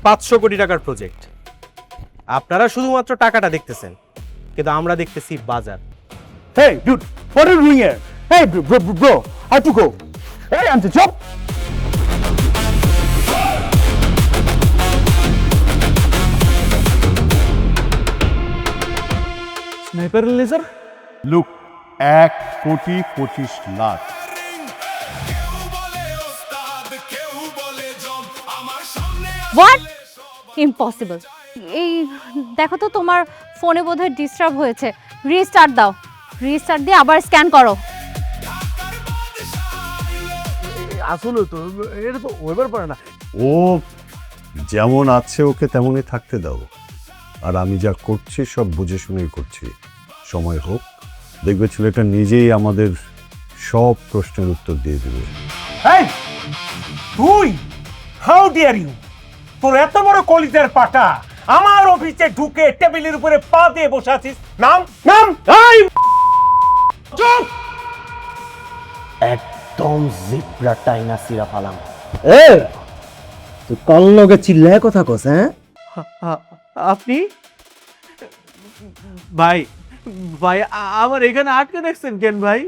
500 কোটি টাকার প্রজেক্ট। আপনারা শুধুমাত্র টাকাটা দেখতেছেন, কিন্তু আমরা দেখতেছি বাজার। Hey, dude, what are you doing here? Hey, bro, I have to go. Hey, I'm the job. Sniper laser? Look 1,25,00,000। What? Impossible. এই দেখো তো, তোমার ফোনে বোধহয় ডিস্টার্ব হয়েছে। রিস্টার্ট দাও, রিস্টার্ট দিয়ে আবার স্ক্যান করো। আসলে তো এটা তো ওইবার পারে না। ও যেমন আছে ওকে তেমনই থাকতে দাও, আর আমি যা করছি সব বুঝে শুনেই করছি। সময় হোক, দেখবে ছেলেটা নিজেই আমাদের সব প্রশ্নের উত্তর দিয়ে দেবে। এই তুই, হাউ ডিয়ার ইউ, তোর এত বড় কলিজার পাটা আমার অফিসে ঢুকে টেবিলের উপরে পা দিয়ে বসে আছিস? নাম নাম এই চুপ! একদম জিব্রা টাইনা সিরা ফালাম। এ তুই কাল লগে চিল্লায় কথা কস? হ্যাঁ, আপনি ভাই, ভাই আমার এখানে আটকে রাখছেন কেন ভাই?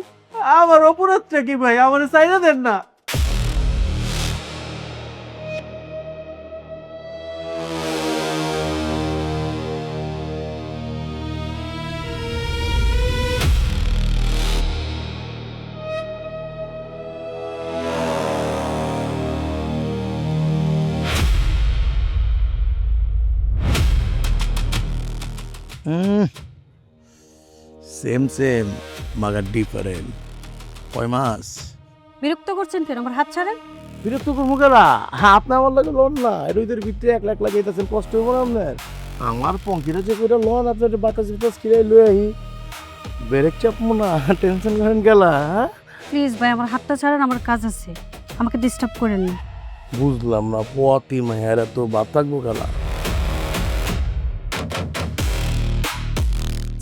আমার অপরাধটা কি ভাই? আমার চাইনা দেন না। সেম মাগার ডিফারেন্ট। কয় মাস? বিরক্ত করছেন কেন? আমার হাত ছাড়েন। বিরক্ত করবো কেনা? আপনার আমার লাগে লোন না, এর ভিতরে 1,00,000 লাগাইতেছেন, কষ্ট হবো না আপনার? আমার পঙ্কিরা যে করে লোন আপনার বাতাস বিতাস কিনে লই আহি, ব্রেক চাপবো না, টেনশন করেন গেলা। প্লিজ ভাই, আমার হাতটা ছাড়েন, আমার কাজ আছে, আমাকে ডিস্টার্ব করেন না। বুঝলাম না, পতি মাহেরা তো বাদ থাকবো গেলা।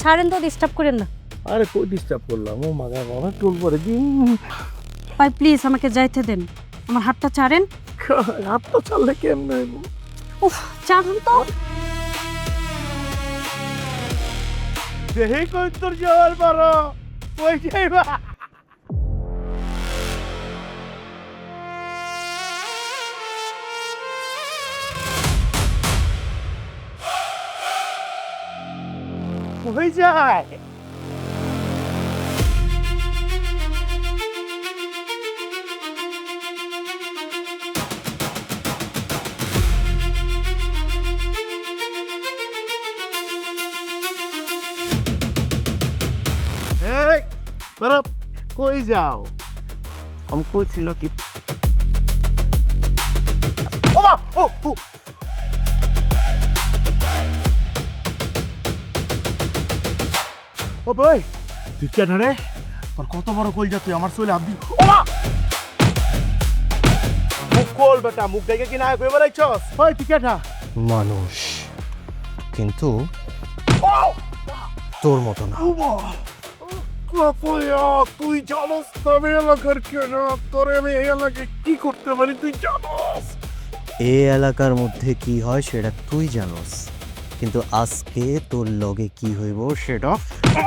ছাড়েন তো, ডিস্টার্ব করেন না। আরে কই ডিস্টার্ব করলাম? ও মাগা অনেক টুল পরে দিন। ভাই প্লিজ আমাকে যাইতে দেন, আমার হাতটা ছাড়েন। হাত তো চাললে কেমনে? উফ, ছাড়ুন তো। দেহে কই তোর যাওয়ার পারো কই যাইবা? কই যায়? এই বড় কই যাও? আমি কইছিল কি ওমা ও ও ও ভাই, তুই কেন রে? তোর কত বড় কলজা, তুই আমার চলে আবদি। ওমা মুখ খোল বেটা, মুখ দেখে কি না কই বলাইছস? ভাই তুই কেটা? মানুষ, কিন্তু তোর মতো না। তুই জানোস তবে এলাকার কেন তোরে আমি এই এলাকায় কি করতে পারি তুই জানোস? এই এলাকার মধ্যে কি হয় সেটা তুই জানোস, কিন্তু আজকে তোর লগে কি হইব সেটা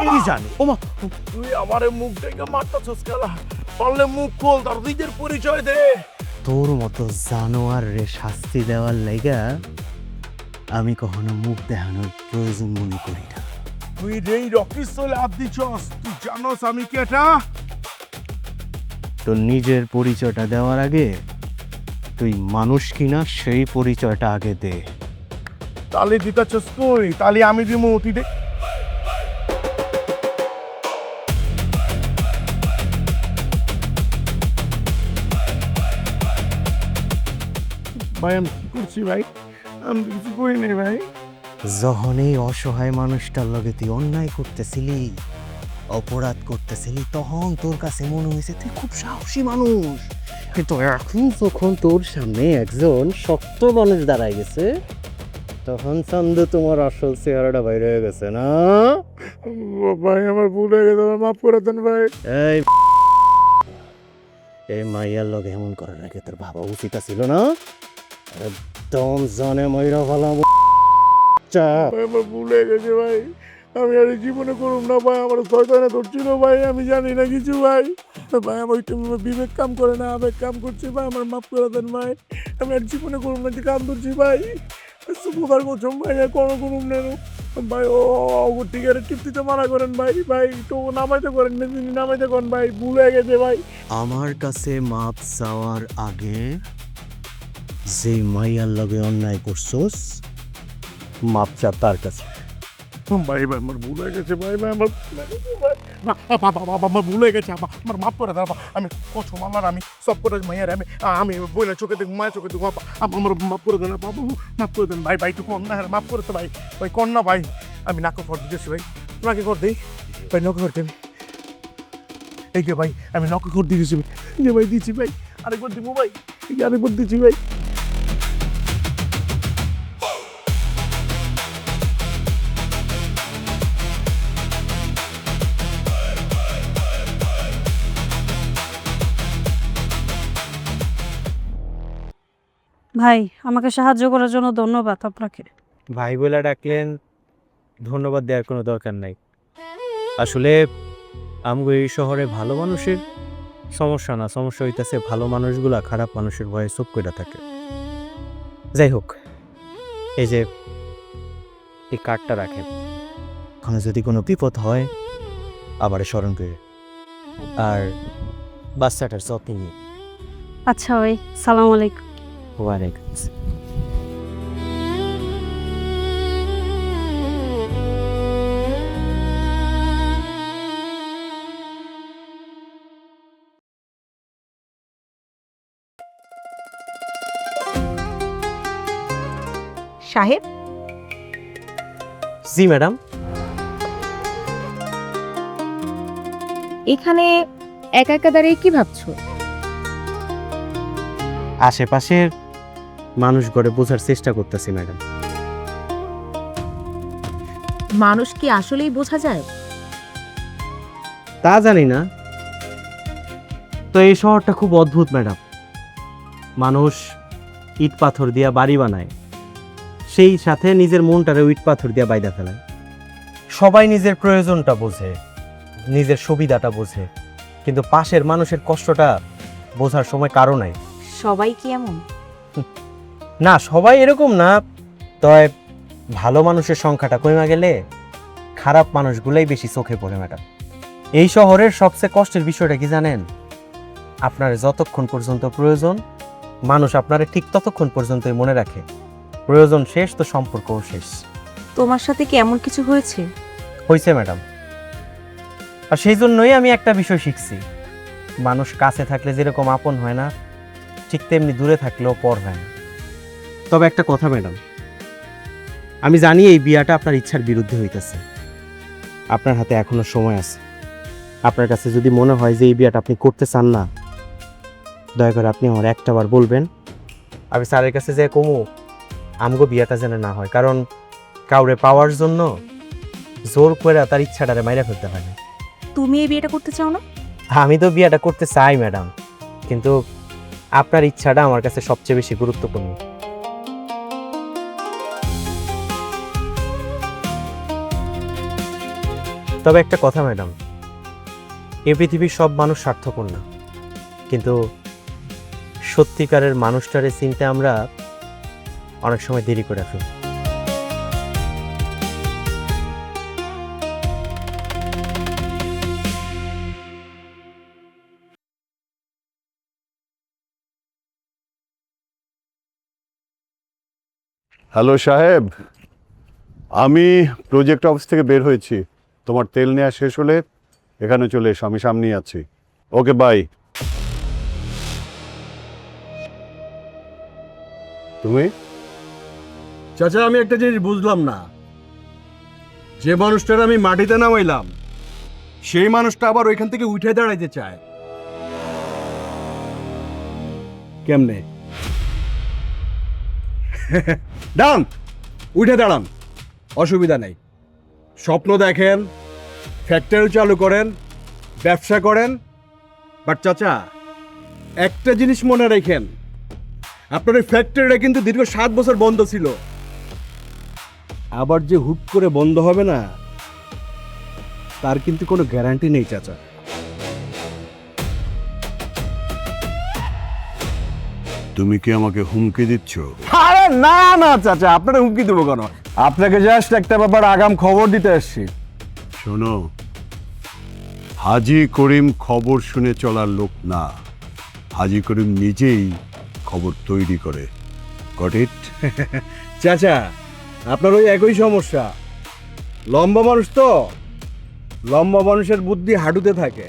আমি জানি। ওমা তুই আমারে মুখ দেখে মারতাছস কেলা? পারলে মুখ খোল, তার নিজের পরিচয় দে। তোর মতো জানোয়ার রে শাস্তি দেওয়ার লাইগা আমি কখনো মুখ দেখানোর প্রয়োজন মনে করি না। তুই যেই রকিস চলে আবদি চস, তুই জানোস আমি কেটা? তোর নিজের পরিচয়টা দেওয়ার আগে তুই মানুষ কিনা সেই পরিচয়টা আগে দে। তালি দিতাছস তুই, তালি আমি দিমু, তুই দেখ। ভাই আমি কি করছি ভাই? আমি তো কিছু করি নাই ভাই। যখন এই অসহায় মানুষটার লগে তুই অন্যায় করতেছিলি, অপরাধ করতেছিলি, তখন তোর কাছে মনে হয়েছে তুই খুব সাহসী মানুষ, কিন্তু এখন যখন তোর সামনে একজন শক্ত মানুষ দাঁড়ায় গেছে, তখন চান্দু তোমার আসল চেহারাটা বাইরে হয়ে গেছে না? ভাই আমার ভুল হয়ে গেছে, আমার মাফ করে দেন ভাই। এই মাইয়ার লগে এমন করার আগে তোর ভাবা উচিত ছিল না? একদম জানে ময়রা ভালো আমার ভুল হয়ে গেছে ভাই, আমি আর এই জীবনে করুম না ভাই, আমার শয়তানে ধরছিল ভাই, আমি জানি না কিছু ভাই। ভাই আমার একটু বিবেক কাম করে না, আবেগ কাম করছে ভাই, আমার মাফ করে দেন ভাই, আমি আর জীবনে করুম না, কাম ধরছি ভাই, উপকার করছো ভাই, আর কোনো করুম না ভাই। ও টিকারে টিপতে মানা করেন ভাই, ভাই তো নামাইতে করেন না, নামাইতে করেন ভাই, ভুল হয়ে গেছে ভাই। আমার কাছে মাপ চাওয়ার আগে যে মাইয়ার লগে অন্যায় করছোস মাপ চা তার কাছে। ভাই ভাই আমার ভুল হয়ে গেছে ভাই, ভাই আমার আমার ভুল হয়ে গেছে, আমার মাফ করে দাও, আমি কসম আল্লাহর, আমি সব করে মাইয়ার, আমি বইলে চোখে দেখবো, মায়ের চোখে দেখবো, আমার মাফ করে দেন বাবু, মাফ করে দেন ভাই, ভাই একটু কম না, মাফ করে তো ভাই, ভাই কর না ভাই, আমি নাকে কর দিতেছি ভাই, নাকে কর দিই ভাই, নকে করতে এই যে ভাই, আমি নকে কর দিতেছি যে ভাই, দিচ্ছি ভাই, আরেকবার দিব ভাই, আরেকবার দিচ্ছি ভাই। ভাই আমাকে সাহায্য করার জন্য ধন্যবাদ আপনাকে। ভাই বলে ডাকলেন, ধন্যবাদ দেওয়ার কোনো দরকার নাই। আসলে আমগো এই শহরে ভালো মানুষের সমস্যা না, সমস্যা হইতেছে ভালো মানুষগুলা খারাপ মানুষের ভয়ে চুপ করে থাকে। যাই হোক, এই যে এই কার্ডটা রাখেন, ওখানে যদি কোনো বিপদ হয় আবার স্মরণ করে, আর বাচ্চাটার যত্ন নিয়ে। আচ্ছা ভাই, সালাম আলাইকুম। ওয়ালাইকুম আসসালাম। সাহেব, জি ম্যাডাম। এখানে একা একা দাঁড়িয়ে কি ভাবছো? আশেপাশের মানুষ গড়ে বোঝার চেষ্টা করতেছি ম্যাডাম। মানুষ কি আসলেই বোঝা যায়? তা জানি না, তো এই শহরটা খুব অদ্ভুত ম্যাডাম। মানুষ ইট পাথর দিয়া বাড়ি বানায়, সেই সাথে নিজের মনটারে ইট পাথর দিয়া বাইদা ফেলায়। সবাই নিজের প্রয়োজনটা বোঝে, নিজের সুবিধাটা বোঝে, কিন্তু পাশের মানুষের কষ্টটা বোঝার সময় কারো নাই। সবাই কি এমন? না, সবাই এরকম না, তবে ভালো মানুষের সংখ্যাটা কমে গেলে খারাপ মানুষগুলাই বেশি চোখে পড়ে ম্যাডাম। এই শহরের সবচেয়ে কষ্টের বিষয়টা কি জানেন? আপনার যতক্ষণ পর্যন্ত প্রয়োজন, মানুষ আপনারে ঠিক ততক্ষণ পর্যন্তই মনে রাখে, প্রয়োজন শেষ তো সম্পর্কও শেষ। তোমার সাথে কি এমন কিছু হয়েছে? হয়েছে ম্যাডাম, আর সেই জন্যই আমি একটা বিষয় শিখছি, মানুষ কাছে থাকলে যেরকম আপন হয় না, ঠিক তেমনি দূরে থাকলেও পর হয় না। তবে একটা কথা ম্যাডাম, আমি জানি এই বিয়াটা আপনার ইচ্ছার বিরুদ্ধে হইতেছে, আপনার হাতে এখনো সময় আছে। আপনার কাছে যদি মনে হয় যে এই বিয়াটা আপনি করতে চান না, দয়া করে আপনি আমার একটাবার বলবেন, আমি স্যারের কাছে যে কমু আমগো বিয়াটা যেন না হয়। কারণ কাউরে পাওয়ার জন্য জোর করে তার ইচ্ছাটারে মাইরা ফেলতে হয় না। তুমি এই বিয়েটা করতে চাও না? আমি তো বিয়েটা করতে চাই ম্যাডাম, কিন্তু আপনার ইচ্ছাটা আমার কাছে সবচেয়ে বেশি গুরুত্বপূর্ণ। তবে একটা কথা ম্যাডাম, এই পৃথিবীর সব মানুষ স্বার্থপর না, কিন্তু সত্যিকারের মানুষটারে চিনতে আমরা অনেক সময় দেরি করে ফেলি। হ্যালো সাহেব, আমি প্রজেক্ট অফিস থেকে বের হয়েছি, তোমার তেল নেওয়া শেষ হলে এখানে চলে এসো, আমি সামনেই আছি। Okay bye. তুমি? চাচা, আমি একটা জিনিস বুঝলাম না, যে মানুষটার আমি মাটিতে নামাইলাম সেই মানুষটা আবার ওইখান থেকে উঠে দাঁড়াইতে চায় কেমনে? দাঁড়ান, উঠে দাঁড়ান, অসুবিধা নেই। স্বপ্ন দেখেন, ফ্যাক্টরি চালু করেন, ব্যবসা করেন, বাট চাচা একটা জিনিস মনে রাখেন, আপনার ওই ফ্যাক্টরিটা কিন্তু দীর্ঘ 7 বছর বন্ধ ছিল, আবার যে হুট করে বন্ধ হবে না তার কিন্তু কোনো গ্যারান্টি নেই চাচা। তুমি কি আমাকে হুমকি দিচ্ছ? আরে না না চাচা, আপনারা হুমকি দেবো কেন? আপনাকে জাস্ট একটা ব্যাপার আগাম খবর দিতে আসছি। শোনো, হাজি করিম খবর শুনে চলার লোক না, হাজি করিম নিজেই খবর তৈরি করে। Got it? চাচা আপনার ওই একই সমস্যা, লম্বা মানুষ তো, লম্বা মানুষের বুদ্ধি হাঁটুতে থাকে।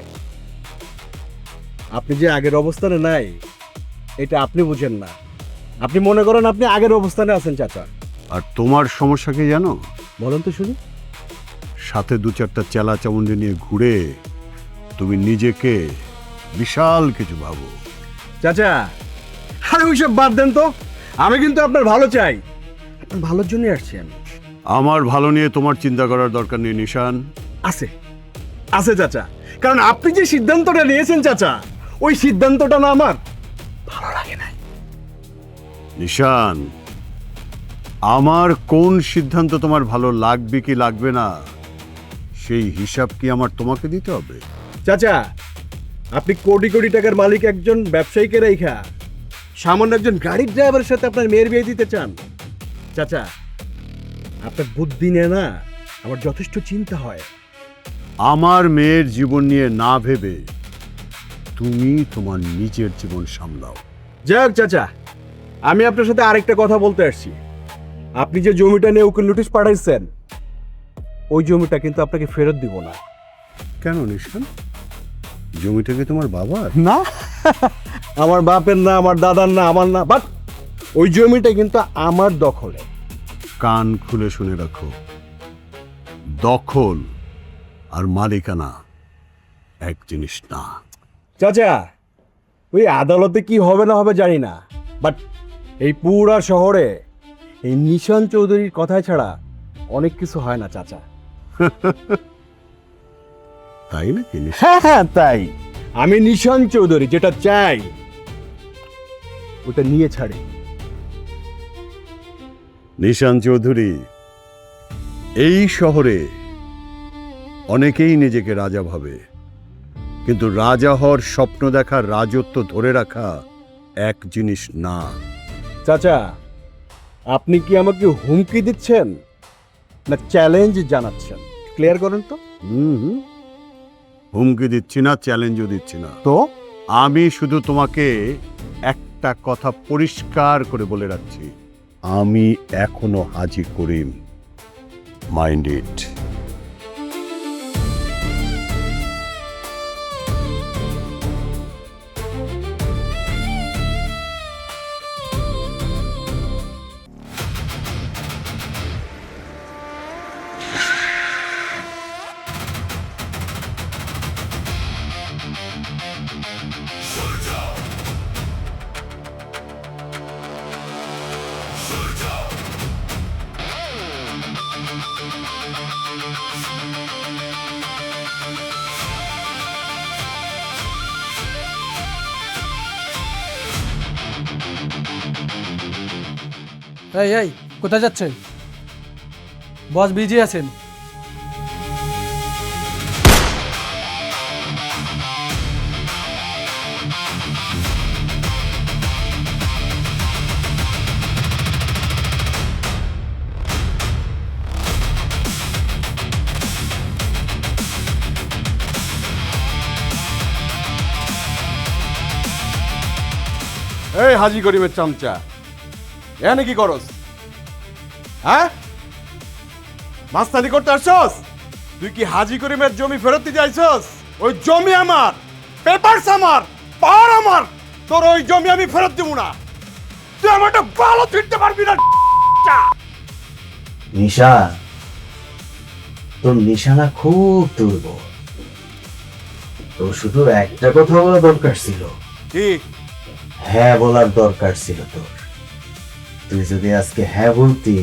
আপনি যে আগের অবস্থানে নাই এটা আপনি বুঝেন না, আপনি মনে করেন আপনি আগের অবস্থানে আছেন চাচা। আর তোমার সমস্যা কি জানো? বলেন তো শুনি। সাথে 2-4টা চেলা চামুন্ডি নিয়ে ঘুরে তুমি নিজেকে বিশাল কিছু ভাবো। চাচা আরে ওইসব বাদ দেন তো, আমি কিন্তু আপনার ভালো চাই, আপনার ভালোর জন্যই আসছি আমি। আমার ভালো নিয়ে তোমার চিন্তা করার দরকার নেই নিশান। আছে আছে চাচা, কারণ আপনি যে সিদ্ধান্তটা নিয়েছেন চাচা, ওই সিদ্ধান্তটা না আমার ভালো লাগে না। নিশান, আমার কোন সিদ্ধান্ত তোমার ভালো লাগবে কি লাগবে না সেই হিসাব কি আমার তোমাকে দিতে হবে? চাচা আপনি কোটি কোটি টাকার মালিক একজন ব্যবসায়ীকে রেখা সামান্য একজন গাড়ির ড্রাইভারের সাথে আপনার মেয়ের বিয়ে দিতে চান? চাচা আপনার বুদ্ধি নিয়ে না আমার যথেষ্ট চিন্তা হয়। আমার মেয়ের জীবন নিয়ে না ভেবে তুমি তোমার নিজের জীবন সামলাও। যাক চাচা, আমি আপনার সাথে আরেকটা কথা বলতে আসছি। আপনি যে জমিটা নিয়ে ওকে নোটিশ পাঠাইছেন, ওই জমিটা কিন্তু আপনাকে ফেরত দিব না। কেন নিশান, জমিটা কি তোমার বাবার? না, আমার বাপের না, আমার দাদার না, আমার না, বাট ওই জমিটা কিন্তু আমার দখলে। কান খুলে শুনে রাখো, দখল আর মালিকানা এক জিনিস না। চাচা ওই আদালতে কি হবে না হবে জানি না, বাট এই পুরা শহরে এই নিশান চৌধুরীর কথা ছাড়া অনেক কিছু হয় না চাচা। তাই নাকি? হ্যাঁ হ্যাঁ তাই, আমি নিশান চৌধুরী যেটা চাই ওটা নিয়ে ছাড়ি। নিশান চৌধুরী, এই শহরে অনেকেই নিজেকে রাজা ভাবে, কিন্তু রাজা হওয়ার স্বপ্ন দেখা, রাজত্ব ধরে রাখা এক জিনিস না। চাচা আপনি কি আমাকে হুমকি দিচ্ছেন না চ্যালেঞ্জ জানাচ্ছেন? ক্লিয়ার করেন তো। হুমকি দিচ্ছি না, চ্যালেঞ্জও দিচ্ছি না, তো আমি শুধু তোমাকে একটা কথা পরিষ্কার করে বলে রাখছি, আমি এখনো হাজি করিম। Mind it. এই এই কোথায় যাচ্ছেন? বস বিজি আছেন। এই হাজি করিমের চামচা, এখানে কি করস? হ্যাঁ, মাস্তানি করতে আসছস? তুই কি হাজি করিমের জমি ফেরত দিতে আইছস? ওই জমি আমার, পেপারস আমার, পাওয়ার আমার, তোর ওই জমি আমি ফেরত দিব না। তুই আমারটা ভালো ফিরতে পারবি না। নিশান, তোর নিশানা খুব দুর্বল। তোর শুধু একটা কথা বলা দরকার ছিল। কি? হ্যাঁ বলার দরকার ছিল তোর। তুই যদি আজকে হ্যাঁ বলতি,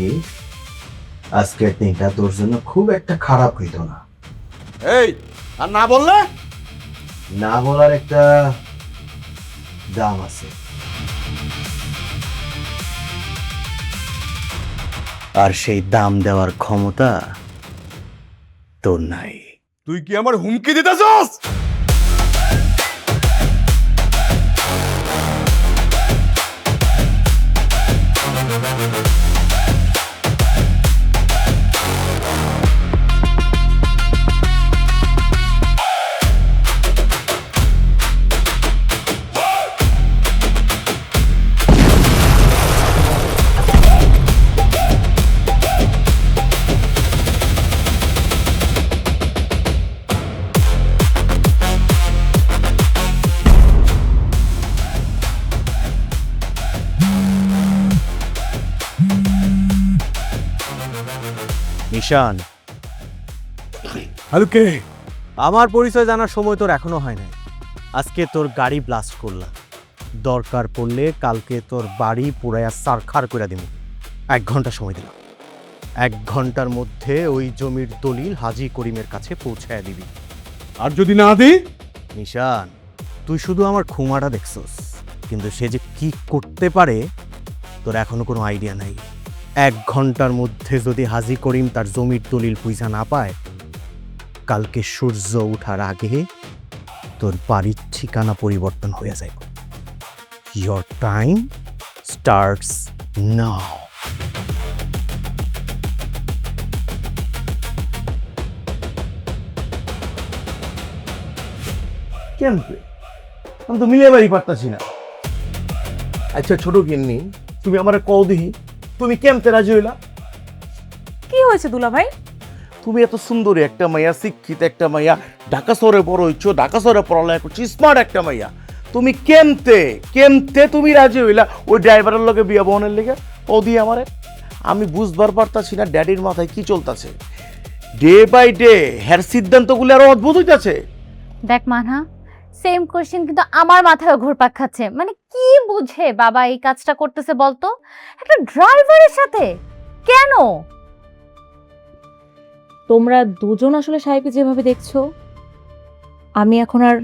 আজকের দিনটা তোর জন্য খুব একটা খারাপ হইতো না। এই, আর না বললে? না বলার একটা দাম আছে। আর সেই দাম দেওয়ার ক্ষমতা তোর নাই। তুই কি আমার হুমকি দিতেছস? নিশান, হ্যালো কে? আমার পরিচয় জানার সময় তোর এখনো হয় নাই। আজকে তোর গাড়ি ব্লাস্ট করলাম, দরকার পড়লে কালকে তোর বাড়ি পুরাইয়া সারখার করে দিব। 1 ঘন্টা সময় দিলাম, 1 ঘন্টার মধ্যে ওই জমির দলিল হাজী করিমের কাছে পৌঁছায় দিবি। আর যদি না দিই? নিশান, তুই শুধু আমার খুমাটা দেখছস, কিন্তু সে যে কি করতে পারে তোর এখনো কোনো আইডিয়া নাই। 1 ঘন্টার মধ্যে যদি হাজী করিম তার জমির দলিল পয়সা না পায়, কালকে সূর্য ওঠার আগে তোর বাড়ির ঠিকানা পরিবর্তন হয়ে যাবে। Your time starts now. কেমতে আমি তো মিলে বাড়ি পারতাছি না। আচ্ছা ছোট গিন্নি, তুমি আমার কও দিহি, তুমি কেমতে রাজি হইলা? কি হয়েছে দুলা ভাই? তুমি এত সুন্দরী একটা মাইয়া, শিক্ষিত একটা মাইয়া, ঢাকা শহরে বড় হইছো, ঢাকা শহরে পড়ালেখা করছো, স্মার্ট একটা মাইয়া, তুমি কেমতে তুমি রাজি হইলা ওই ড্রাইভারের লগে বিয়া বহনের লেগে? ও দিয়ে আমারে আমি বুঝবার পারতাছি না ড্যাডির মাথায় কি চলতেছে। ডে বাই ডে হের সিদ্ধান্তগুলো আরো অদ্ভুত হইতাছে। দেখ মানহা, সেম কোশ্চেন কিন্তু আমার মাথায় ঘুরপাক খাচ্ছে। মানে কি বুঝে বাবা এই কাজটা করতেছে বলতো, একটা ড্রাইভারের সাথে? কেন? তোমরা দুজন আসলে সাহেবকে যেভাবে দেখছো, আমি এখন আর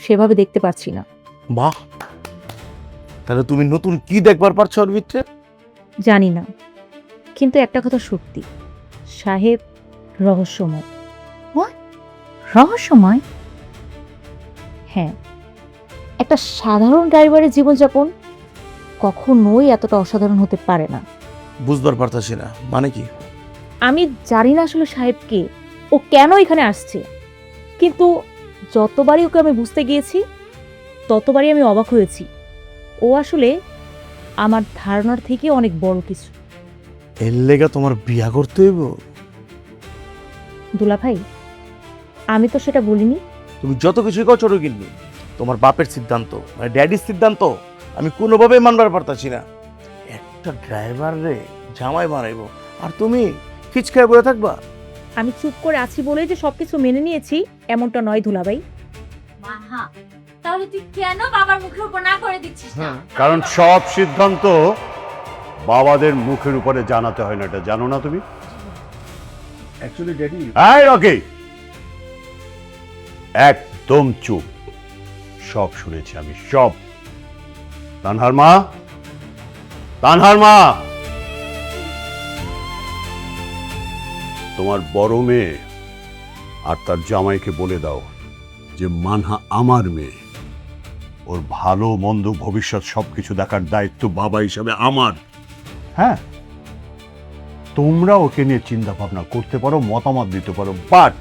সেভাবে দেখতে পাচ্ছি না। বাহ, তাহলে তুমি নতুন কি দেখবার পারছো ওর ভিতরে? জানি না, কিন্তু একটা কথা সত্যি, সাহেব রহস্যময়। রহস্যময়? হ্যাঁ, একটা সাধারণ ড্রাইভারের জীবনযাপন কখনোই এতটা অসাধারণ হতে পারে না। বুঝবার পারতাছি না, মানে কি? আমি জানি না আসলে সাহেবকে, ও কেন এখানে আসছে, কিন্তু যতবারই ওকে আমি বুঝতে গিয়েছি ততবারই আমি অবাক হয়েছি। ও আসলে আমার ধারণার থেকে অনেক বড় কিছু। এর লেগে তোমার বিয়া করতে হইব? দুলা ভাই, আমি তো সেটা বলিনি। তুমি যত কিছুই কও ছোট গিন্নি, তোমার বাপের সিদ্ধান্ত, মানে ড্যাডির সিদ্ধান্ত আমি কোনোভাবেই মানবার পারতাছি না। একটা ড্রাইভার রে জামাই বানাইবো আর তুমি খিচখায় বলে থাকবা? আমি চুপ করে আছি বলেই যে সবকিছু মেনে নিয়েছি এমনটা নয় দুলাভাই। মানহা, তাহলে তুই কেন বাবার মুখের উপর না করে দিচ্ছিস না? কারণ সব সিদ্ধান্ত বাবাদের মুখের উপরে জানাতে হয় না, এটা জানো না তুমি? অ্যাকচুয়ালি ড্যাডি, এই রকি, একদম চুপ। সব শুনেছি আমি, সব। তানহার মা, তোমার বড় মেয়ে আর তার জামাইকে বলে দাও যে মানহা আমার মেয়ে, ওর ভালো মন্দ ভবিষ্যৎ সবকিছু দেখার দায়িত্ব বাবা হিসাবে আমার। হ্যাঁ, তোমরা ওকে নিয়ে চিন্তা ভাবনা করতে পারো, মতামত দিতে পারো, বাট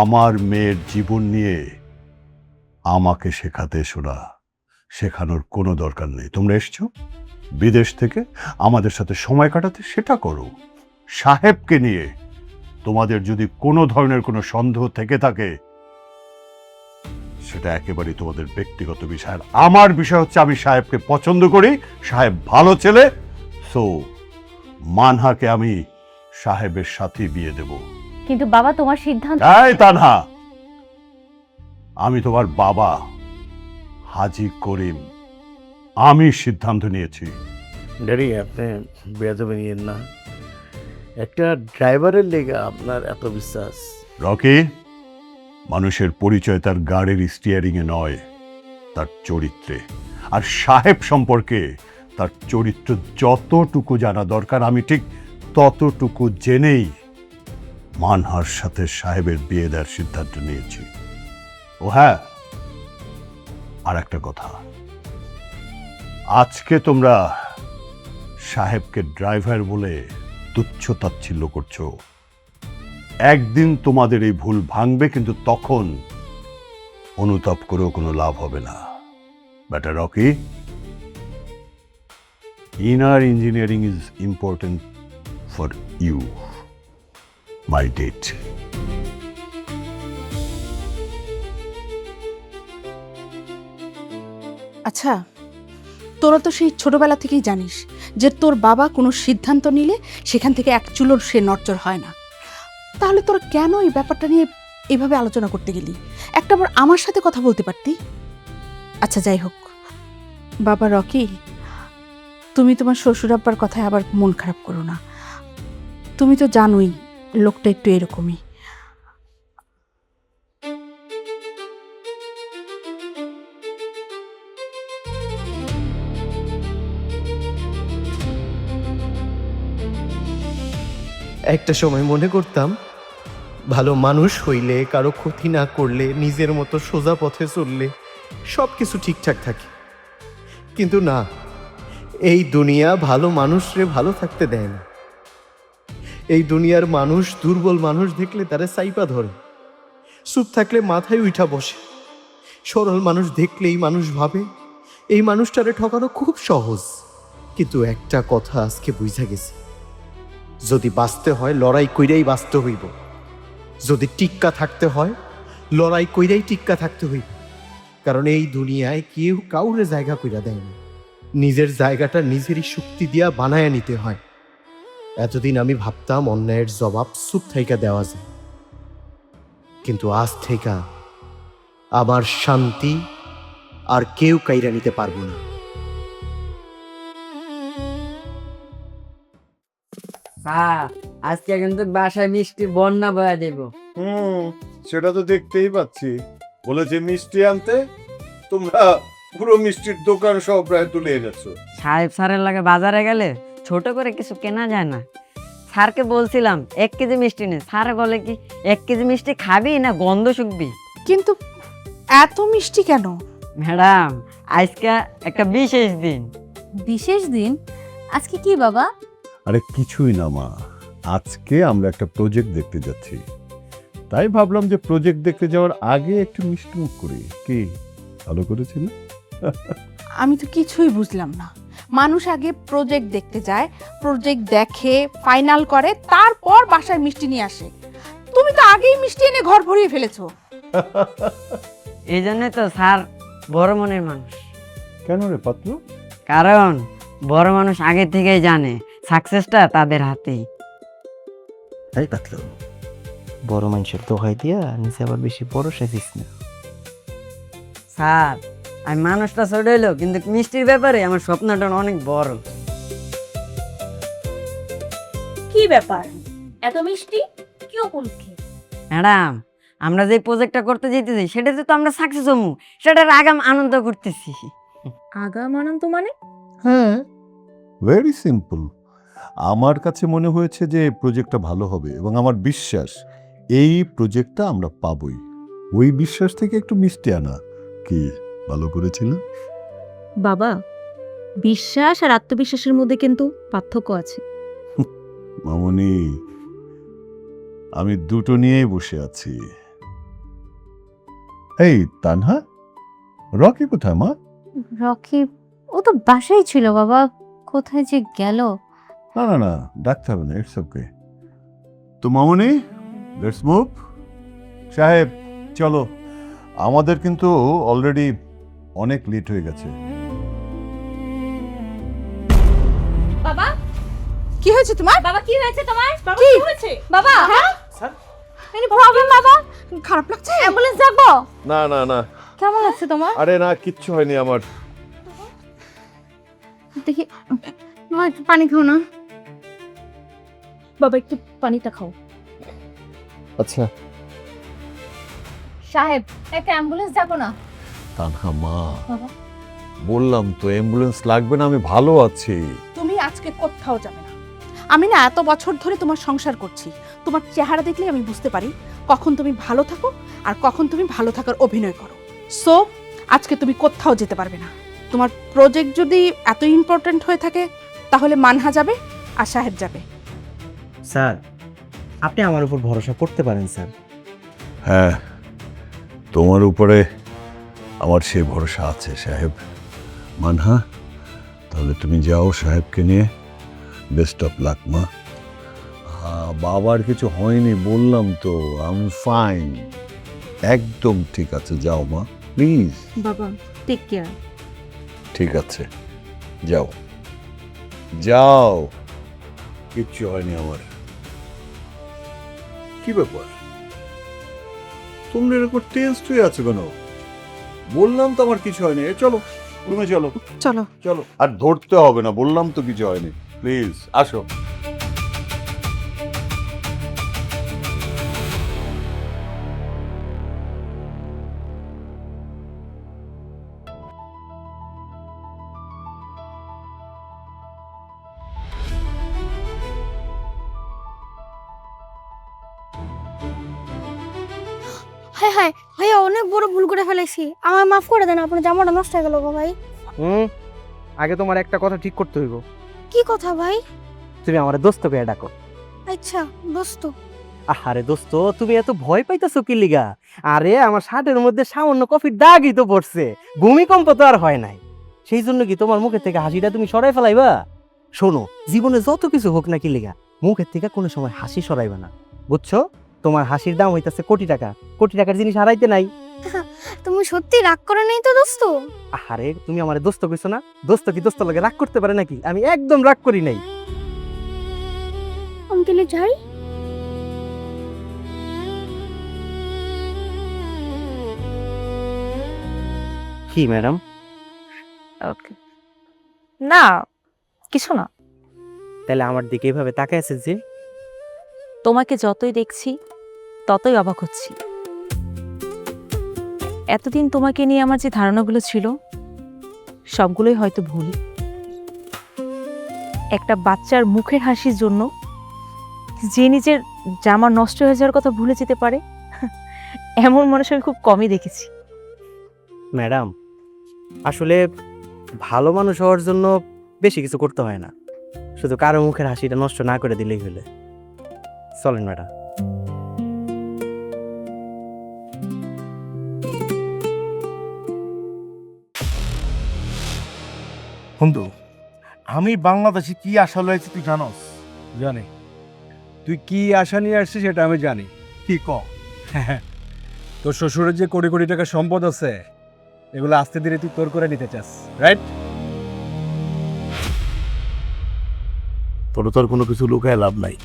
আমার মেয়ের জীবন নিয়ে আমাকে শেখাতে এসো না। শেখানোর কোনো দরকার নেই। তোমরা এসছো বিদেশ থেকে আমাদের সাথে সময় কাটাতে, সেটা করো। সাহেবকে নিয়ে তোমাদের যদি কোনো ধরনের কোনো সন্দেহ থেকে থাকে, সেটা একেবারেই তোমাদের ব্যক্তিগত বিষয়। আর আমার বিষয় হচ্ছে আমি সাহেবকে পছন্দ করি, সাহেব ভালো ছেলে, সো মানহাকে আমি সাহেবের সাথে বিয়ে দেব। কিন্তু বাবা, তোমার সিদ্ধান্ত। এই তানহা, আমি তোমার বাবা হাজী করিম, আমি সিদ্ধান্ত নিয়েছি। ড্যাডি আপনি বেয়াদবি নিয়েন না, একটা ড্রাইভারের লেগে আপনার এত বিশ্বাস? রকি, মানুষের পরিচয় তার গাড়ির স্টিয়ারিং এ নয়, তার চরিত্রে। আর সাহেব সম্পর্কে তার চরিত্র যতটুকু জানা দরকার আমি ঠিক ততটুকু জেনেই মানহার সাথে সাহেবের বিয়ে দেওয়ার সিদ্ধান্ত নিয়েছি। ও হ্যাঁ, আর একটা কথা, আজকে তোমরা সাহেবকে ড্রাইভার বলে তুচ্ছ তাচ্ছিল্য করছো। একদিন তোমাদের এই ভুল ভাঙবে, কিন্তু তখন অনুতাপ করেও কোনো লাভ হবে না। বেটা Rocky, inner engineering is important for you. My date. আচ্ছা, তোরা তো সেই ছোটবেলা থেকেই জানিস যে তোর বাবা কোনো সিদ্ধান্ত নিলে সেখান থেকে এক চুলোর সে নড়চড় হয় না। তাহলে তোরা কেন এই ব্যাপারটা নিয়ে এভাবে আলোচনা করতে গেলি? একটাবার আমার সাথে কথা বলতে পারতি। আচ্ছা যাই হোক, বাবা রকি, তুমি তোমার শ্বশুর আব্বার কথায় আবার মন খারাপ করো না। তুমি তো জানোই লোকটা একটু এরকমই। একটা সময় মনে করতাম ভালো মানুষ হইলে, কারো ক্ষতি না করলে, নিজের মতো সোজা পথে চললে সব কিছু ঠিকঠাক থাকে। কিন্তু না, এই দুনিয়া ভালো মানুষরে ভালো থাকতে দেয় না। এই দুনিয়ার মানুষ দুর্বল মানুষ দেখলে তারা সাইপা ধরে, চুপ থাকলে মাথায় উঠা বসে। সরল মানুষ দেখলেই মানুষ ভাবে এই মানুষটারে ঠকানো খুব সহজ। কিন্তু একটা কথা আজকে বুঝা গেছে, যদি বাঁচতে হয় লড়াই কইরাই বাঁচতে হইব, যদি টিক্কা থাকতে হয় লড়াই কইরাই টিক্কা থাকতে হইব। কারণ এই দুনিয়ায় কেউ কাউরে জায়গা কইরা দেয় না, নিজের জায়গাটা নিজেরই শক্তি দিয়া বানায়া নিতে হয়। এতদিন আমি ভাবতাম অন্যায়ের জবাব চুপ থাইকা দেওয়া যায়, কিন্তু আজ থেকে আমার শান্তি আর কেউ কাইরা নিতে পারবো না। আজকে কিন্তু বাসায় মিষ্টি বন্যা বয়া দেব। সেটা তো দেখতেই পাচ্ছি। বলেছে মিষ্টি আনতে, তোমরা পুরো মিষ্টির দোকান সব প্রায় তুলে এনেছো। সাহেব স্যারের লাগে বাজারে গেলে ছোট করে কিছু কেনা যায় না। স্যারকে বলছিলাম 1 কেজি মিষ্টি নে, স্যার বলে কি 1 কেজি মিষ্টি খাবি না গন্ধ শুকবি। কিন্তু এত মিষ্টি কেন? ম্যাডাম, আজকে একটা বিশেষ দিন। বিশেষ দিন? আজকে কি বাবা? আরে কিছুই না মা, আজকে আমরা একটা প্রজেক্ট দেখতে যাচ্ছি, তাই ভাবলাম যে প্রজেক্ট দেখতে যাওয়ার আগে একটু মিষ্টি মুখ করি। কি ভালো করেছি না? আমি তো কিছুই বুঝলাম না। মানুষ আগে প্রজেক্ট দেখতে যায়, প্রজেক্ট দেখে ফাইনাল করে, তারপর বাসায় মিষ্টি নিয়ে আসে। তুমি তো আগেই মিষ্টি এনে ঘর ভরিয়ে ফেলেছো। এই জন্যই তো স্যার বড় মনের মানুষ। কেন রে পাত্র? কারণ বড় মানুষ আগে থেকেই জানে সাকসেসটা তাদের হাতেই। তাই পাতলো, বড় মানুষের দোহাই দিয়া নিচে আবার বেশি বড় সাজিস না। স্যার, আমি মানুষটা ছোট হইলো, কিন্তু মিষ্টির ব্যাপারে আমার স্বপ্নটা অনেক বড়। কি ব্যাপার, এত মিষ্টি কি উপলক্ষে? ম্যাডাম, আমরা যে প্রজেক্টটা করতে যেতেছি সেটাতে তো আমরা সাকসেস হবো, সেটার আগাম আনন্দ করতেছি। আগাম আনন্দ মানে? হ্যাঁ, ভেরি সিম্পল। আমার কাছে মনে হয়েছে যে প্রজেক্টটা ভালো হবে এবং আমার বিশ্বাস এই প্রজেক্টটা আমরা পাবই। ওই বিশ্বাস থেকে একটু মিষ্টি আনা কি ভালো করেছিল? বাবা, বিশ্বাস আর আত্মবিশ্বাসের মধ্যে কিন্তু পার্থক্য আছে। মামনি, আমি দুটো নিয়েই বসে আছি। এই তানহা, রকি কোথায় মা? রকি ও তো বাসায় ছিল বাবা, কোথায় যে গেল। না না না, ডাকতে হবে না, ইটস ওকে। তো মামনি, লেটস মুভ। সাহেব চলো, আমাদের কিন্তু অলরেডি অনেক লেট হয়ে গেছে। বাবা, কি হয়েছে তোমার? বাবা কি হয়েছে তোমার? বাবা কি? কি হয়েছে? বাবা, হ্যাঁ? এনি প্রবলেম বাবা? খারাপ লাগছে? অ্যাম্বুলেন্স ডাকবো? না না না, কেমন লাগছে তোমার? আরে না, কিচ্ছু হয়নি আমার। দেখি মা, একটু পানি খাও না। বাবা একটু পানিটা খাও। আচ্ছা সাহেব, একটা অ্যাম্বুলেন্স ডাকো না। তানহা মা, বাবা বললাম তো অ্যাম্বুলেন্স লাগবে না, আমি ভালো আছি। তুমি আজকে কোথাও যাবে না। আমি না এত বছর ধরে তোমার সংসার করছি, তোমার চেহারা দেখলে আমি বুঝতে পারি কখন তুমি ভালো থাকো আর কখন তুমি ভালো থাকার অভিনয় করো। সো আজকে তুমি কোথাও যেতে পারবে না। তোমার প্রজেক্ট যদি এত ইম্পর্ট্যান্ট হয়ে থাকে তাহলে মানহা যাবে আর সাহেব যাবে। স্যার, আপনি আমার উপর ভরসা করতে পারেন স্যার। হ্যাঁ, তোমার উপরে আমার সেই ভরসা আছে সাহেব। মানহা, তাহলে তুমি যাও সাহেবকে নিয়ে। বেস্ট অফ লাক মা। বাবার কিছু হয়নি বললাম তো, আই এম ফাইন, একদম ঠিক আছে। যাও মা, প্লিজ। বাবা টেক কেয়ার। ঠিক আছে, যাও যাও, কিচ্ছু হয়নি আমার। কি ব্যাপার, তোমরা এরকম টেন্সড হয়ে আছো কেন? বললাম তো আমার কিছু হয়নি। চলো রুমে, চলো চলো চলো। আর ধরতে হবে না, বললাম তো কিছু হয়নি। প্লিজ আসো। হায় হায় ভাইয়া, অনেক বড় ভুল করে ফেলেছি, আমার মাফ করে দেন। আপনার জামাটা নষ্ট হয়ে গেল গো ভাই। আগে তোমার একটা কথা ঠিক করতে হইব। কি কথা ভাই? তুমি আমার দোস্ত করে ডাকো। আচ্ছা দোস্ত। আরে দোস্ত, তুমি এত ভয় পাইতেছো কি লিগা? আরে আমার শার্টের মধ্যে সামান্য কফির দাগই তো পড়ছে, ভূমিকম্প তো আর হয় নাই। সেই জন্য কি তোমার মুখের থেকে হাসিটা তুমি সরাই ফেলাইবা? শোনো, জীবনে যত কিছু হোক না কি লিগা, মুখের থেকে কোনো সময় হাসি সরাইবা না, বুঝছো? তোমার হাসির দাম হইতাছে কোটি টাকা, কোটি টাকার জিনিস হারাইতে নাই। তুমি সত্যি রাগ করে নাই তো দোস্ত? আরে তুমি আমার দোস্ত কইছো না, দোস্ত কি দোস্ত লাগে রাগ করতে পারে নাকি? আমি একদম রাগ করি নাই। আঙ্কেলে যাই। কি ম্যাডাম? না কিছু না। তাহলে আমার দিকে এভাবে তাকায় আছে যে? তোমাকে যতই দেখছি ততই অবাক হচ্ছি। এতদিন তোমাকে নিয়ে আমার যে ধারণাগুলো ছিল সবগুলোই হয়তো ভুল। একটা বাচ্চার মুখের হাসির জন্য যে নিজের জামা নষ্ট হয়ে যাওয়ার কথা ভুলে যেতে পারে, এমন মানুষ আমি খুব কমই দেখেছি। ম্যাডাম, আসলে ভালো মানুষ হওয়ার জন্য বেশি কিছু করতে হয় না, শুধু কারো মুখের হাসিটা নষ্ট না করে দিলেই হলে। চলেন ম্যাডাম। বন্ধু, আমি বাংলাদেশে কি আশা লয়েছি তুই জানোস? জানি তুই কি আশা নিয়ে আসছিস সেটা আমি জানি। কি ক? তোর শ্বশুরের যে কোটি কোটি টাকা সম্পদ আছে, এগুলো আস্তে ধীরে তুই তোর করে নিতে চাস, রাইট? তোর তোর কোনো কিছু লুকায় লাভ নাই,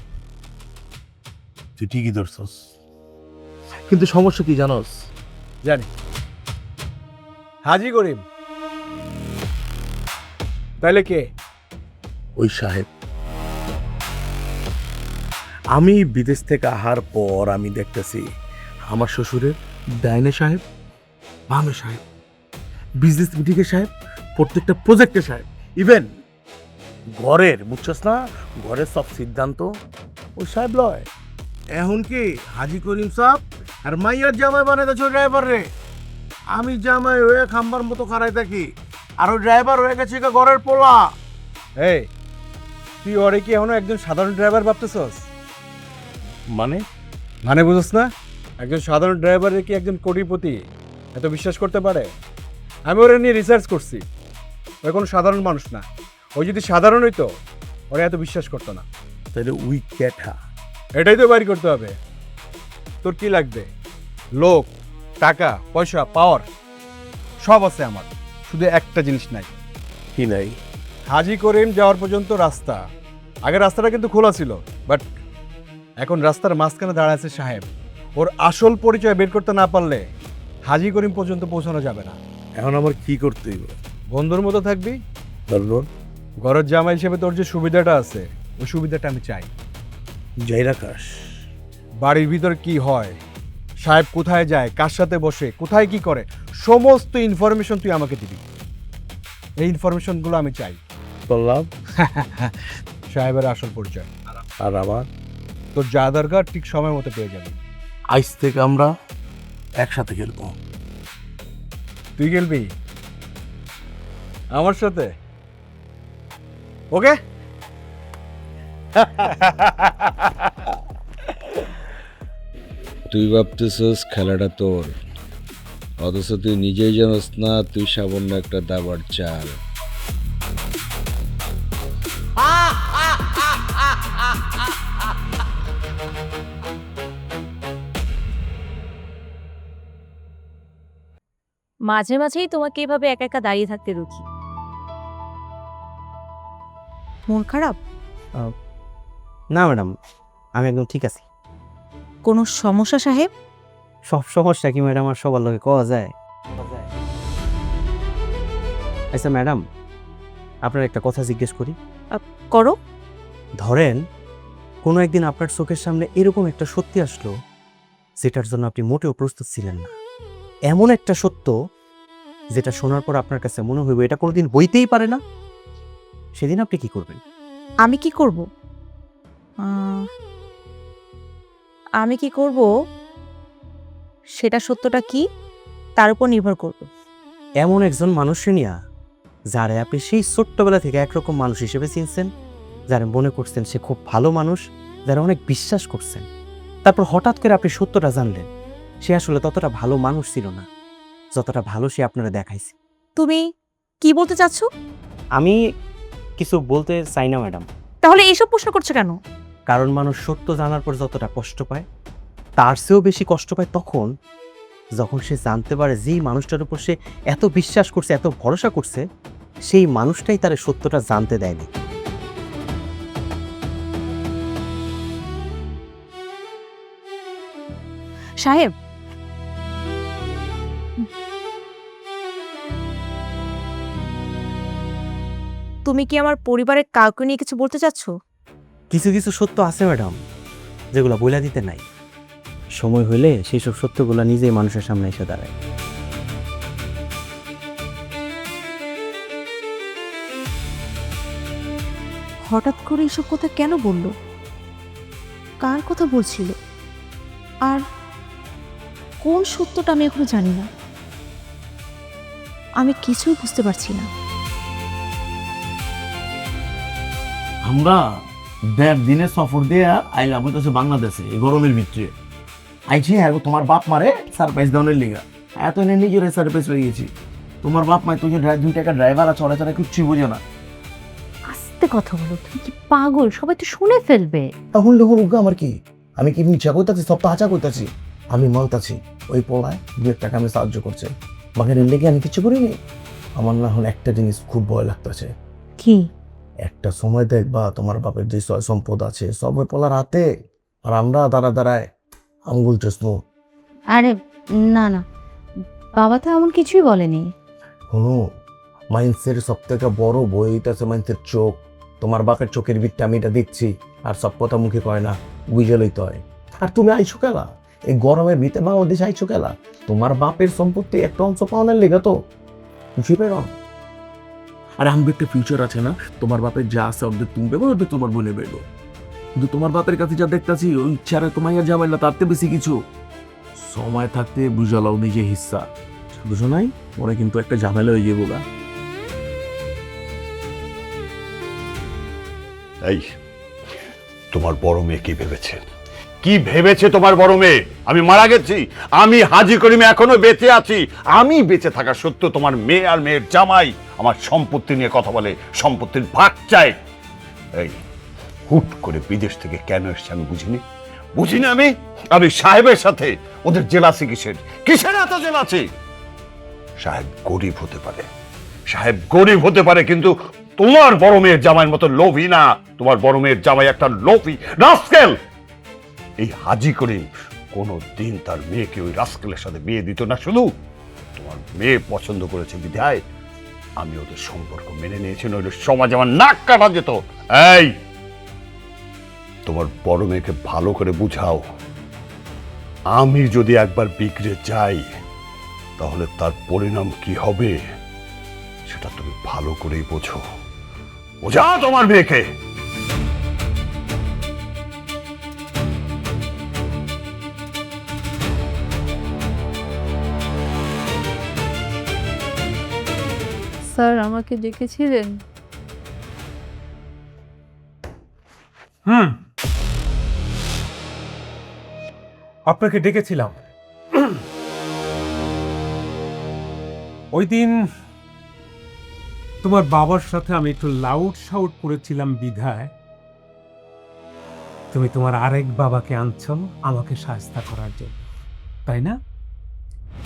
তুই ঠিকই ধরছস। কিন্তু সমস্যা কি জানোস? জানি। হাজি করিম। তাইলে কে? ওই সাহেব। আমি বিদেশ থেকে আসার পর আমি দেখতেছি আমার শ্বশুরের ডাইনে সাহেব, বামে সাহেব, বিজনেস মিটিংয়ে সাহেব, প্রত্যেকটা প্রজেক্টে সাহেব, ইভেন ঘরের, বুঝছস না, ঘরের সব সিদ্ধান্ত ওই সাহেব লয়। এখন কি হাজি করিম সাহেব আর মাইয়ার জামাই বানাইতেছ ড্রাইভার রে। আমি জামাই হয়ে খাম্বার মতো খারাই থাকি, আর ওই ড্রাইভার হয়ে গেছে ঘরের পোলা। এই, তুই ওরে কি এখনো একজন সাধারণ ড্রাইভার ভাবতেছস? মানে বুঝছ না? একজন সাধারণ ড্রাইভারের কি একজন কোটিপতি এত বিশ্বাস করতে পারে? আমি ওরে নিয়ে রিসার্চ করছি, ওই কোনো সাধারণ মানুষ না। ওই যদি সাধারণ হইতো ওরা এত বিশ্বাস করতো না। তাহলে উই ক্যাঠা, এটাই তো বাইর করতে হবে। তোর কি লাগবে? লোক, টাকা, পয়সা, পাওয়ার সব আছে আমার, শুধু একটা জিনিস নাই। কি নাই? হাজি করিম যাওয়ার পর্যন্ত রাস্তা। আগে রাস্তাটা কিন্তু খোলা ছিল, বাট এখন রাস্তার মাঝখানে দাঁড়ায় আছে সাহেব। ওর আসল পরিচয় বের করতে না পারলে হাজি করিম পর্যন্ত পৌঁছানো যাবে না। এখন আমার কি করতে হইব? বন্ধুর মতো থাকবি। ঘরের জামাই হিসেবে তোর যে সুবিধাটা আছে, ওই সুবিধাটা আমি চাই। যাই রাখাস বাড়ির ভিতর কি হয়, সাহেব কোথায় যায়, কার সাথে বসে, কোথায় কি করে, সমস্ত ইনফরমেশন তুই আমাকে দিবি। এই ইনফরমেশনগুলো আমি চাই। বললাম সাহেবের আসল পরিচয় আর আবার তোর যা দরকার ঠিক সময় মতো পেয়ে যাবে। আজ থেকে আমরা একসাথে খেলবো। তুই খেলবি আমার সাথে? ওকে। তুই ভাবতেছস খেলাটা তোর, অথচ তুই নিজেই জানোস না তুই সামান্য একটা দাবার চাল। মাঝে মাঝেই তোমাকে এভাবে একা একা দাঁড়িয়ে থাকতে রুখি। মন খারাপ? না ম্যাডাম, আমি একদম ঠিক আছি। কোনো সমস্যা সাহেব? সব সমস্যা কি ম্যাডাম আর সবার লোকে কওয়া যায়? আচ্ছা ম্যাডাম, আপনার একটা কথা জিজ্ঞেস করি। করো। ধরেন কোনো একদিন আপনার চোখের সামনে এরকম একটা সত্যি আসলো যেটার জন্য আপনি মোটেও প্রস্তুত ছিলেন না, এমন একটা সত্য যেটা শোনার পর আপনার কাছে মনে হইব এটা কোনোদিন হইতেই পারে না, সেদিন আপনি কি করবেন? আমি কি করব? আমি কি করব সেটা সত্যটা কি তার উপর নির্ভর করবে। এমন একজন মানুষকে নিয়ে যারে আপনি সেই ছোট্টবেলা থেকে একরকম মানুষ হিসেবে চিনছেন, যারা মনে করছেন সে খুব ভালো মানুষ, যারা অনেক বিশ্বাস করছেন, তারপর হঠাৎ করে আপনি সত্যটা জানলেন সে আসলে ততটা ভালো মানুষ ছিল না যতটা ভালো সে আপনারা দেখাইছে। তুমি কি বলতে চাচ্ছ? আমি কিছু বলতে চাই না ম্যাডাম। তাহলে এইসব প্রশ্ন করছো কেন? কারণ মানুষ সত্য জানার পর যতটা কষ্ট পায় তার চেয়েও বেশি কষ্ট পায় তখন যখন সে জানতে পারে যেই মানুষটার উপর সে এত বিশ্বাস করছে, এত ভরসা করছে, সেই মানুষটাই তার সত্যটা জানতে দেয়নি। সাহেব, তুমি কি আমার পরিবারের কাউকে নিয়ে কিছু বলতে চাচ্ছ? কিছু কিছু সত্য আছে ম্যাডাম যেগুলো বলে দিতে নাই, সময় হইলে সেই সব সত্যগুলো নিজেই মানুষের সামনে এসে দাঁড়ায়। হঠাৎ করে এইসব কথা কেন বলল? কার কথা বলছিল? আর কোন সত্যটা আমি এখনো জানি না। আমি কিছুই বুঝতে পারছি না। আমরা 1.5 দিনের সফর দিয়ে আইলাম হইতেছে বাংলাদেশে এই গরমের ভিতরে। আইছি হ্যাঁ তোমার বাপ মারে সারপ্রাইজ দেওয়ার লিগা, এত এনে নিজের সারপ্রাইজ হয়ে গেছি। তোমার বাপ মায় তুই 2 টাকা ড্রাইভার চলে চলে কিচ্ছুই বোঝে না। আস্তে কথা বলো, তুমি কি পাগল? সবাই তো শুনে ফেলবে। তখন লোক আমার কি, আমি কি মিছা কইতাছি? সব তো আচা কইতাছি। আমি মানতাছি ওই পলায় 2 টাকা আমি সাহায্য করছে, বাঘের লেগে আমি কিছু করিনি। আমার না হলে একটা জিনিস খুব ভয় লাগতেছে। কি? একটা সময় দেখবা তোমার বাপের যে সয় সম্পদ আছে সব ওই পলার হাতে, আর আমরা দাঁড়ায় আঙ্গুল চুষবো। আরে না না, বাবা তো এমন কিছুই বলেনি। হনো, মাইন্সের সব থেকে বড় বই হইতেছে মাইন্সের চোখ। তোমার বাপের চোখের বিটটা আমি এটা দেখছি, আর সব কথা মুখে কয় না, বুঝে লইতে হয়। আর তুমি আইছো খেলা এই গরমের ভিতরে বাংলাদেশে আইছো খেলা, তোমার বাপের সম্পত্তি একটা অংশ পাওয়ানোর লেগে তো বুঝিবে না। আর আমি একটা ফিউচার আছে না, তোমার বাপের যা আছে অর্ধেক তুমি পেবো, অর্ধেক তোমার বলে পেবো। কিন্তু তোমার বাপের কাছে যা দেখতেছি ওই ইচ্ছারে তোমার আর যাবে না, তার থেকে বেশি কিছু। সময় থাকতে বুঝালাও নিজে হিস্সা, বুঝো নাই? পরে কিন্তু একটা ঝামেলা হয়ে যাবো গা। এই তোমার বড় মেয়ে কি ভেবেছে? কি ভেবেছে তোমার বড় মেয়ে? আমি মারা গেছি, আমি হাজি করিম এখনো বেঁচে আছি। আমি বেঁচে থাকা সত্য তোমার মেয়ে আর মেয়ের জামাই আমার সম্পত্তি নিয়ে কথা বলে, সম্পত্তির ভাগ চাই। এই হুট করে বিদেশ থেকে কেন এসছে আমি বুঝিনি আমি সাহেবের সাথে ওদের জেলাসি কিসের এত জেলাসি? সাহেব গরিব হতে পারে কিন্তু তোমার বড় মেয়ের জামাইয়ের মতো লোভী না। তোমার বড় মেয়ের জামাই একটা লোভী রাস্কেল। এই হাজি করিম কোনো দিন তার মেয়েকে ওই রাস্কেলের সাথে বিয়ে দিত না। শুধু তোমার মেয়ে পছন্দ করেছে বিধায় আমি ওদের সম্পর্ক মেনে নিয়েছি, নইলে সমাজ আমার নাক কাটা যেত। এই তোমার বড় মেয়েকে ভালো করে বুঝাও, আমি যদি একবার বিগড়ে যাই তাহলে তার পরিণাম কি হবে সেটা তুমি ভালো করেই বোঝো। বোঝা তোমার মেয়েকে। স্যার আমাকে ডেকেছিলেন? আপনাকে ডেকেছিলাম। ওই দিন তোমার বাবার সাথে আমি একটু লাউড শাউট করেছিলাম বিধায় তুমি তোমার আরেক বাবাকে আনছো আমাকে সাহায্য করার জন্য, তাই না?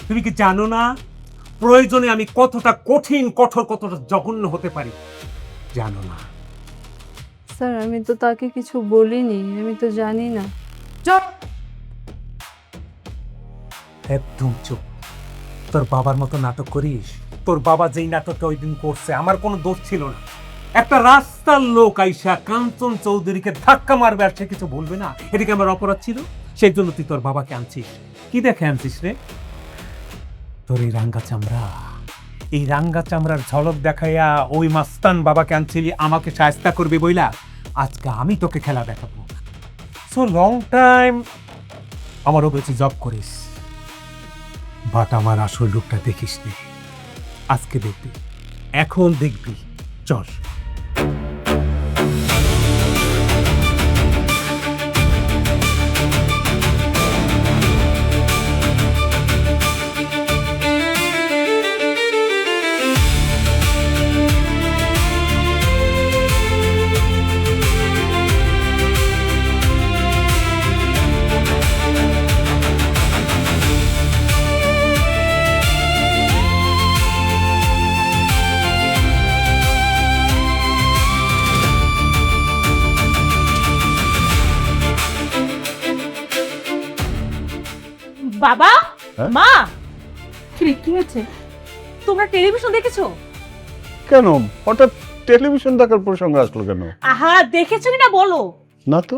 তুমি কি জানো না প্রয়োজনে আমি কতটা কঠিন, কঠোর, কতটা জঘন্য হতে পারি? জানো না? স্যার আমি তো তাকে কিছু বলিনি, আমি তো জানি না। চুপ, একদম চুপ। তোর বাবার মতো নাটক করিস? তোর বাবা যেই নাটকটা ওই দিন করছে আমার কোনো দোষ ছিল না। একটা রাস্তার লোক আইসা কাঞ্চন চৌধুরীকে ধাক্কা মারবে আর সে কিছু বলবে না, এদিকে আমার অপরাধ ছিল। সেই জন্য তুই তোর বাবাকে আনছিস। কি দেখে আনছিস রে? তোর এই রাঙ্গা চামড়া, এই রাঙ্গা চামড়ার ঝলক দেখাইয়া ওই মাস্তান বাবাকে আনছিলি আমাকে সাহায্য করবি বইলা। আজকে আমি তোকে খেলা দেখাবো। সো লং টাইম আমার অফিসে জব করিস, বাট আমার আসল রূপটা দেখিস নি। আজকে দেখবি, এখন দেখবি। চল। বাবা, হ্যাঁ? মা, কি হয়েছে? তোমরা টেলিভিশন দেখেছো? কেন হঠাৎ টেলিভিশন দেখার প্রসঙ্গ আসলো কেন? আহা, দেখেছো কিনা বলো। না তো।